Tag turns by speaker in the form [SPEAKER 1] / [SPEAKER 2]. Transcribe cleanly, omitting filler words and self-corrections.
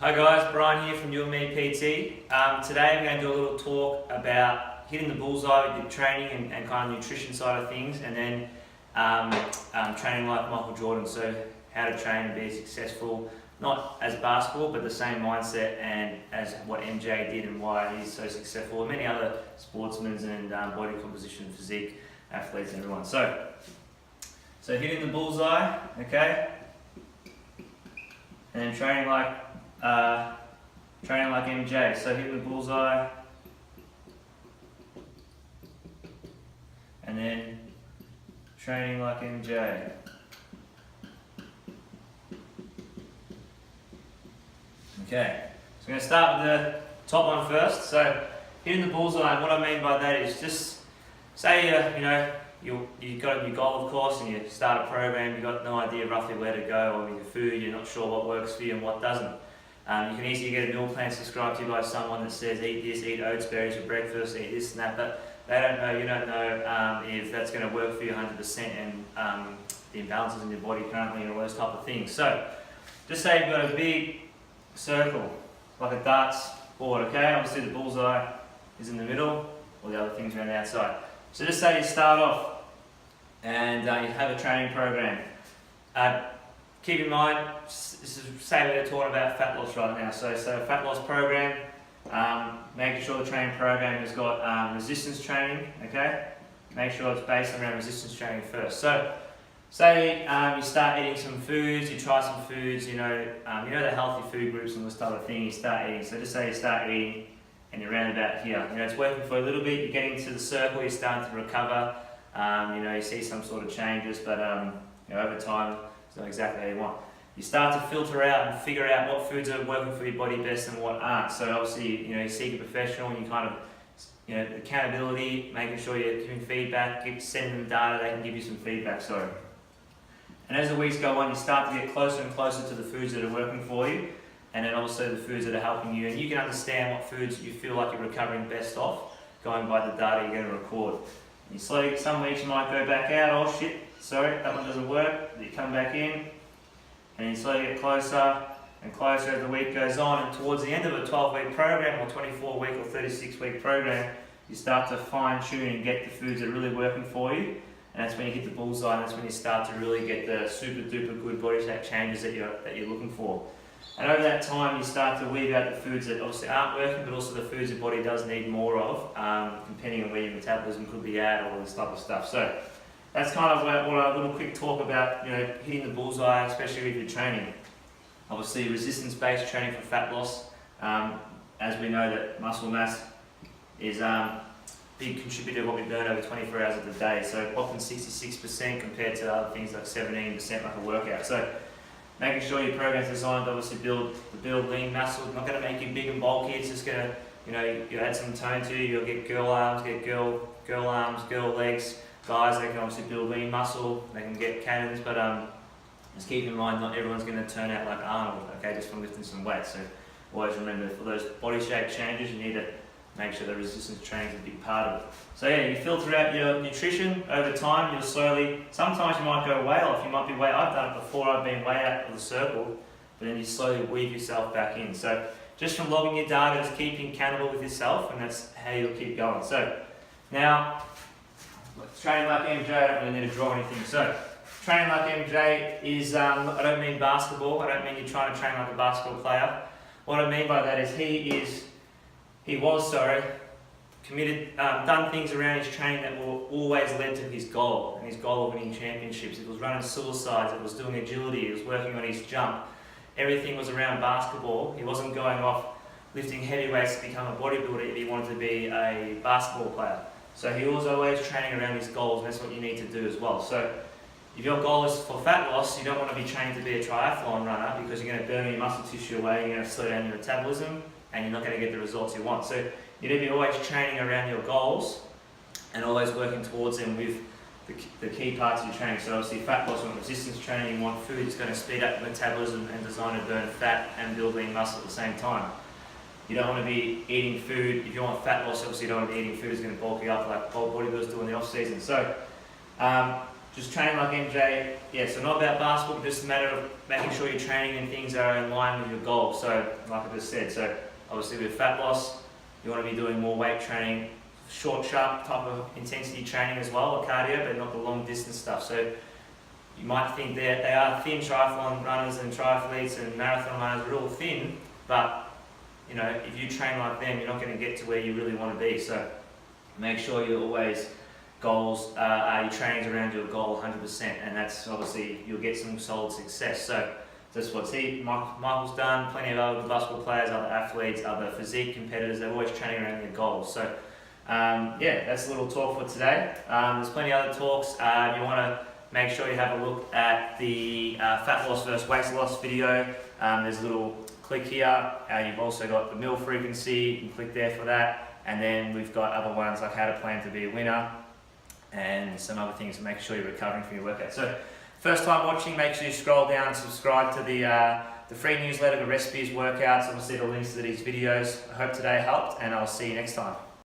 [SPEAKER 1] Hi guys, Brian here from You and Me PT. Today I'm going to do a little talk about hitting the bullseye with your training and kind of nutrition side of things, and then training like Michael Jordan, so how to train and be successful, not as basketball but the same mindset and as what MJ did and why he's so successful, and many other sportsmen and body composition, physique, athletes and everyone. So hitting the bullseye, okay, and then training like MJ. So hitting the bullseye, and then training like MJ. Okay, so I'm going to start with the top one first. So hitting the bullseye, and what I mean by that is just say you got your goal, of course, and you start a program, you've got no idea roughly where to go, or with your food, you're not sure what works for you and what doesn't. You can easily get a meal plan subscribed to you by someone that says eat this, eat oats, berries for breakfast, eat this and that, but they don't know, you don't know if that's going to work for you 100% and the imbalances in your body currently and all those type of things. So just say you've got a big circle, like a darts board, okay? Obviously the bullseye is in the middle, all the other things around the outside. So just say you start off and you have a training program. Keep in mind, say we're talking about fat loss right now. So fat loss program, making sure the training program has got resistance training, okay? Make sure it's based around resistance training first. So say you start eating some foods, you try some foods, you know the healthy food groups and this type of thing, you start eating. So just say you start eating and you're around about here. It's working for a little bit, you're getting to the circle, you're starting to recover, you see some sort of changes, but over time, it's not exactly how you want. You start to filter out and figure out what foods are working for your body best and what aren't. So obviously, you seek a professional and you kind of, accountability, making sure you're giving feedback, sending them data, they can give you some feedback, And as the weeks go on, you start to get closer and closer to the foods that are working for you, and then also the foods that are helping you. And you can understand what foods you feel like you're recovering best off, going by the data you're going to record. And you slowly, some weeks you might go back out, oh shit, sorry, that one doesn't work. You come back in, and you slowly get closer and closer as the week goes on, and towards the end of a 12-week program, or 24-week or 36-week program, you start to fine-tune and get the foods that are really working for you. And that's when you hit the bullseye, and that's when you start to really get the super duper good body shape changes that you're looking for. And over that time, you start to weave out the foods that obviously aren't working, but also the foods your body does need more of, depending on where your metabolism could be at, all this type of stuff. So that's kind of what a little quick talk about, hitting the bullseye, especially with your training. Obviously, resistance-based training for fat loss, as we know that muscle mass is big contributor to what we burn over 24 hours of the day. So often 66% compared to other things like 17% like a workout. So making sure your program's designed to obviously build lean muscle. It's not going to make you big and bulky. It's just going to, you add some tone to you. You'll get girl arms, get girl arms, girl legs. Guys, they can obviously build lean muscle. They can get cannons, but just keep in mind, not everyone's going to turn out like Arnold, okay, just from lifting some weights. So always remember, for those body shape changes, you need to make sure the resistance training is a big part of it. So yeah, you filter out your nutrition over time. You'll slowly, sometimes you might go way off, you might be way, I've done it before, I've been way out of the circle, but then you slowly weave yourself back in. So just from logging your data, just keeping accountable with yourself, and that's how you'll keep going. So now, training like MJ, I don't really need to draw anything. So training like MJ is, I don't mean basketball, I don't mean you're trying to train like a basketball player. What I mean by that is he was committed, done things around his training that were always led to his goal, and his goal of winning championships. It was running suicides, it was doing agility, it was working on his jump. Everything was around basketball. He wasn't going off lifting heavy weights to become a bodybuilder if he wanted to be a basketball player. So he was always training around his goals, and that's what you need to do as well. So if your goal is for fat loss, you don't want to be trained to be a triathlon runner, because you're going to burn your muscle tissue away, you're going to slow down your metabolism, and you're not going to get the results you want. So you need to be always training around your goals and always working towards them with the key parts of your training. So obviously fat loss, you want resistance training, you want food that's going to speed up metabolism and designed to burn fat and build lean muscle at the same time. You don't want to be eating food, if you want fat loss, obviously you don't want to be eating food that's going to bulk you up like bodybuilders do in the off season. So just train like MJ. Yeah, so not about basketball, just a matter of making sure your training and things are in line with your goals. So like I just said, so obviously with fat loss, you want to be doing more weight training, short, sharp type of intensity training as well, or cardio, but not the long distance stuff. So you might think that they are thin triathlon runners and triathletes and marathon runners are all thin, but you know, if you train like them, you're not going to get to where you really want to be. So make sure you're always goals, your training's around your goal 100%, and that's obviously you'll get some solid success. So that's what Michael's done. Plenty of other basketball players, other athletes, other physique competitors. They're always training around their goals. So yeah, that's a little talk for today. There's plenty of other talks. If you want to make sure you have a look at the fat loss versus weight loss video. There's a little click here. You've also got the meal frequency. You can click there for that. And then we've got other ones like how to plan to be a winner and some other things to make sure you're recovering from your workout. So first time watching, make sure you scroll down and subscribe to the free newsletter, the recipes, workouts. Obviously the links to these videos. I hope today helped, and I'll see you next time.